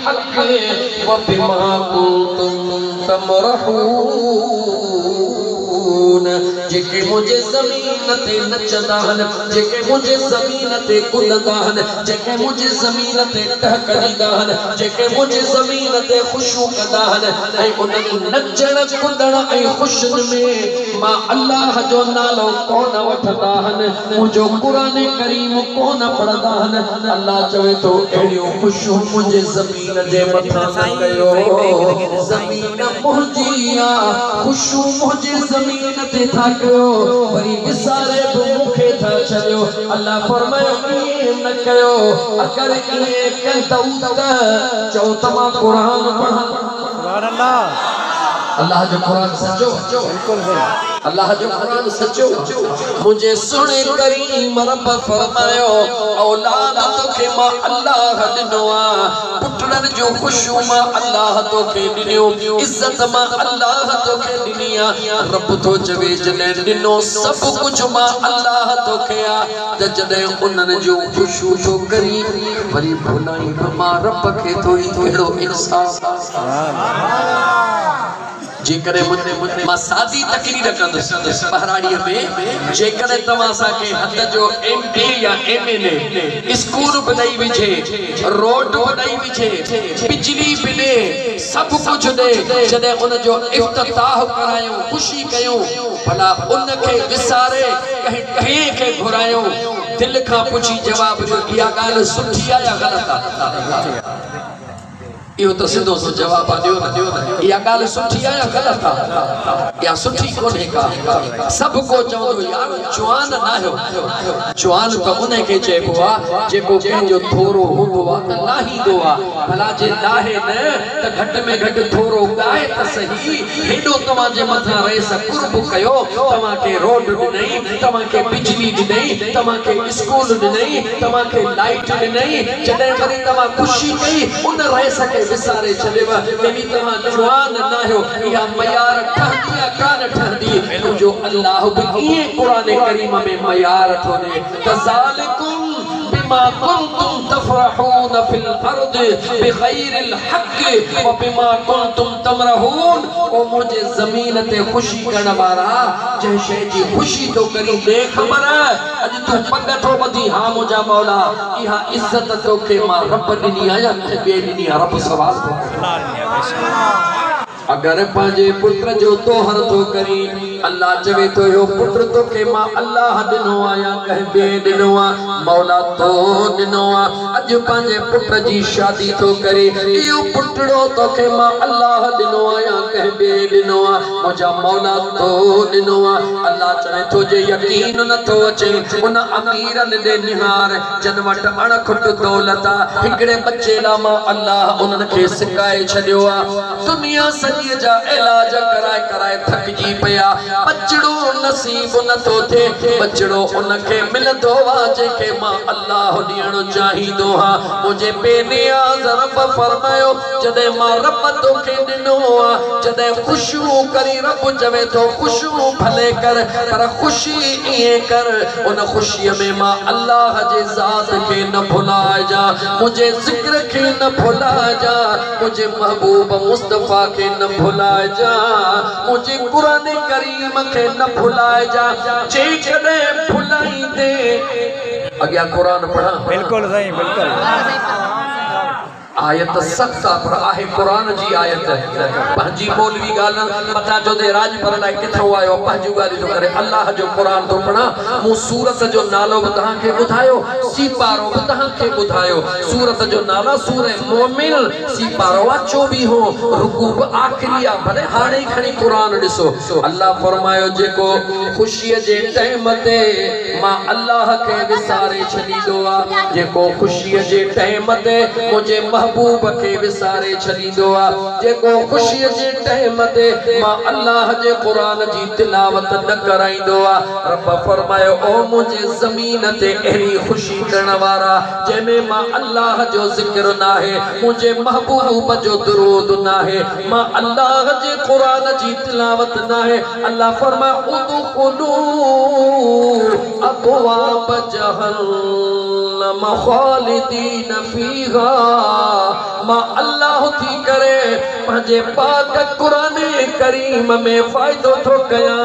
हक़ व बिमा कुंतुम तमरहून जेके मुझे ज़मीन ते नचंदा हन जेके मुझे ज़मीन ते कुलंदा हन जेके मुझे ज़मीन ते टहकंदा हन जेके मुझे ज़मीन ते खुशू कंदा हन ऐं उन्हनि नचण कुॾण ऐं ख़ुशियुनि में मां अल्लाह जो नालो कोन वठंदा हन मुंहिंजो क़ुरान करीम कोन पढ़ंदा हन अल्लाह चवे थो अहिड़ियूं ख़ुशियूं मुंहिंजे ज़मीन जे मथां न कयो ज़मीन मुंहिंजी आहे ख़ुशियूं मुंहिंजे ज़मीन ते था कयो वरी विसारे बि मूंखे था छॾियो अल्लाह फरमायो ईअं न कयो अगर ईअं कंदव त चओ त मां क़ुरान पढ़ां सुभान अल्लाह अल्लाह जो कुरान सचो बिल्कुल सही अल्लाह जो कुरान सचो मुझे सुने करीम रब फरमायो औलाद तोखे मां अल्लाह ॾिनो आहे पुटनि जो खुशू मां अल्लाह तोखे ॾिनो इज़त मां अल्लाह तोखे ॾिनी आहे रब थो चवे जॾहिं ॾिनो सभु कुझु मां अल्लाह तोखे आहे त जॾहिं उन्हनि जो खुशू थो करी वरी भुलाई बि मां रब खे थो ई अहिड़ो इंसाफ़ जेकरे मुझे मां सादी तकरीर कंदुसि बहराड़ीअ में जेकरे तव्हां असांखे हद जो MA या MNA स्कूल बि ॾेई विझे रोड बि ॾेई विझे बिजली बि ॾे सभु कुझु ॾे जॾहिं उनजो इफ्तिताह करायूं ख़ुशी कयूं भला उनखे विसारे कंहिं खे घुरायूं दिलि खां पुछी जवाब ॾियो इहा ॻाल्हि सुठी आहे या ग़लति आहे इहो त सिधो सो जवाब ॾियो न इहा ॻाल्हि सुठी आहे या ग़लति आहे या सुठी कोन्हे का सभु को चवंदो यार जवान न आहियो जवान त उनखे चइबो आहे जेको कंहिंजो थोरो हूंदो आहे त लाहींदो आहे भला जे लाहे न त घटि में घटि थोरो ॻाए त सही हेॾो तव्हांजे मथां रहिस कुर्ब कयो तव्हांखे रोड ॾिनई तव्हांखे बिजली ॾिनई तव्हांखे स्कूल ॾिनई तव्हांखे लाइट ॾिनई जॾहिं वरी तव्हां ख़ुशी कई उन रहिस खे विसारे छॾेव तेॾी तव्हां जवान न आहियो इहा मयार ठहंदी या कान ठहंदी मुंहिंजो अल्लाह बि ईअं क़ुरान करीम में मयार थो ॾे कज़ालिकुम बिमा कुंतुम तफरहून फिल अर्द बिग़ैरिल हक़ व बिमा कुंतुम तमरहून ओ मुझे ज़मीन ते खुशी करण वारा जंहिं शइ जी खुशी तो करी दे ख़बर अॼु तूं पग थो ॿधी हा मुंहिंजा मौला इहा इज़त तोखे मां रब ॾिनी आहे या ॿिए ॾिनी आहे रब सवाल थो अगर पांजे पुत्र जो तोहर तो करी अल्लाह चवे तो यो पुत्र तो के मां अल्लाह दिनो आया कह बे दिनो आ मौला तो दिनो आ अज पांजे पुत्र जी शादी तो करे यो पुत्रो तो के मां अल्लाह दिनो आया कह बे दिनो आ मुजा मौला तो दिनो आ अल्लाह चवे तो जे यकीन न तो अचे उन अमीरन दे निहार जन वट अणखुट दौलत हिकड़े बच्चे ला मां अल्लाह उनन के सिकाए छडियो आ दुनिया जा इलाज कराए कराए थकजी पिया बचड़ो नसीब न तो थे बचड़ो उनके मिलंदो वा जेके मां अल्लाह ॾियणो चाहींदो हा मुझे बेनियाज़ रब फरमायो जॾहिं मां रब तोखे ॾिनो आ जॾहिं खुशू करी रब चवे थो खुशू भले कर पर खुशी ईअं कर उन खुशीअ में मां अल्लाह जे ज़ात खे न भुलाइजा मुझे ज़िक्र खे न भुलाइजा मुझे महबूब मुस्तफ़ा के न भुलाए जा मुझे कुरान करीम के न भुलाए जा जेकॾहिं भुलाई दे अॻियां कुरान पढ़ा बिल्कुल सही बिल्कुल आयत सख्त पर आहे कुरान जी आयत पंहिंजी मौलवी ॻाल्हि मथां जो दे राज पर लाइ किथां आयो पंहिंजूं ॻाल्हियूं थो करे अल्लाह जो कुरान थो पढ़ा मूं सूरत जो नालो बि तव्हांखे ॿुधायो सीपारो बि तव्हांखे ॿुधायो सूरत जो नाला सूरह मोमिन सीपारो आहे 24 रुकू बि आख़िरी आहे भले हाणे खणी कुरान ॾिसो अल्लाह फरमायो जेको ख़ुशीअ जे टाइम ते मां अल्लाह खे विसारे छॾींदो आहे जेको ख़ुशीअ जे टाइम ते मुंहिंजे महबूब के विसारे छॾींदो आहे जेको ख़ुशीअ जे टाइम ते मां अल्लाह जे क़ुरान जी तिलावत न कराईंदो आहे रब फरमायो ओ मुंहिंजे ज़मीन ते अहिड़ी ख़ुशी करण वारा जंहिंमें मां अल्लाह जो ज़िक्र न आहे मुंहिंजे महबूब जो दुरूद न आहे मां अल्लाह जे क़ुरान जी तिलावत न आहे अल्लाह फरमायो उदखुलू अबवाब जहन्नम खालिदीन फीहा मां पंहिंजे पाक क़ुरान करीम में फ़ाइदो थो कयां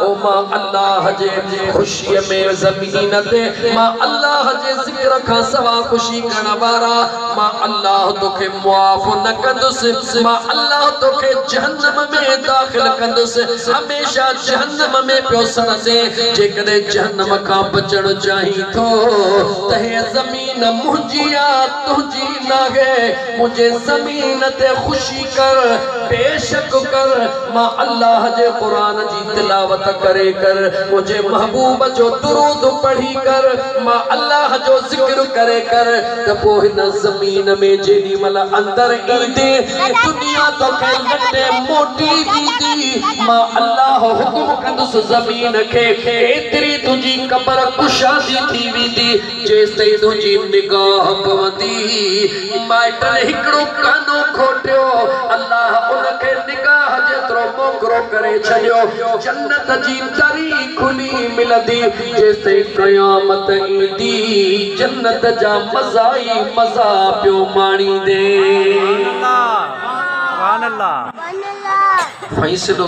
ओ मां अल्लाह जे ख़ुशीअ में ज़मीन ते मां अल्लाह जे ज़िक्र खां सवा ख़ुशी करण वारा मां अल्लाह तोखे मुआफ़ न कंदुसि मां अल्लाह तोखे जहन्नम में दाख़िल कंदुसि हमेशा जहन्नम में पियो सड़ंदे जेकॾहिं जहन्नम खां बचण चाहीं थो त हे ज़मीन मुंहिंजी आहे तुंहिंजी नाहे मुंहिंजे ज़मीन ते ख़ुशी कर बेशक कर मां अल्लाह जे क़ुरान जी तिलावत करे कर मुझे महबूब जो दुरूद पढ़ी कर मां अल्लाह जो ज़िक्र करे कर त पोइ हिन ज़मीन में जेॾी महिल अंदर ईंदे दुनिया तोखे लटे मोटी ॾींदी मां अल्लाह हुकुम कंदुसि ज़मीन खे एतिरी तुंहिंजी क़बर कुशादी थी वेंदी जेसिताईं तुंहिंजी निगाह पवंदी माइट हिकिड़ो कानो खोटियो अल्लाह उनखे निगाह जेतिरो मोकरो करे छॾियो जन्नत जी दरी खुली मिलंदी जेसिताईं क़यामत ईंदी जन्नत जा मज़ा ई मज़ा पियो माणींदे। सुभान अल्लाह। फ़ैसिलो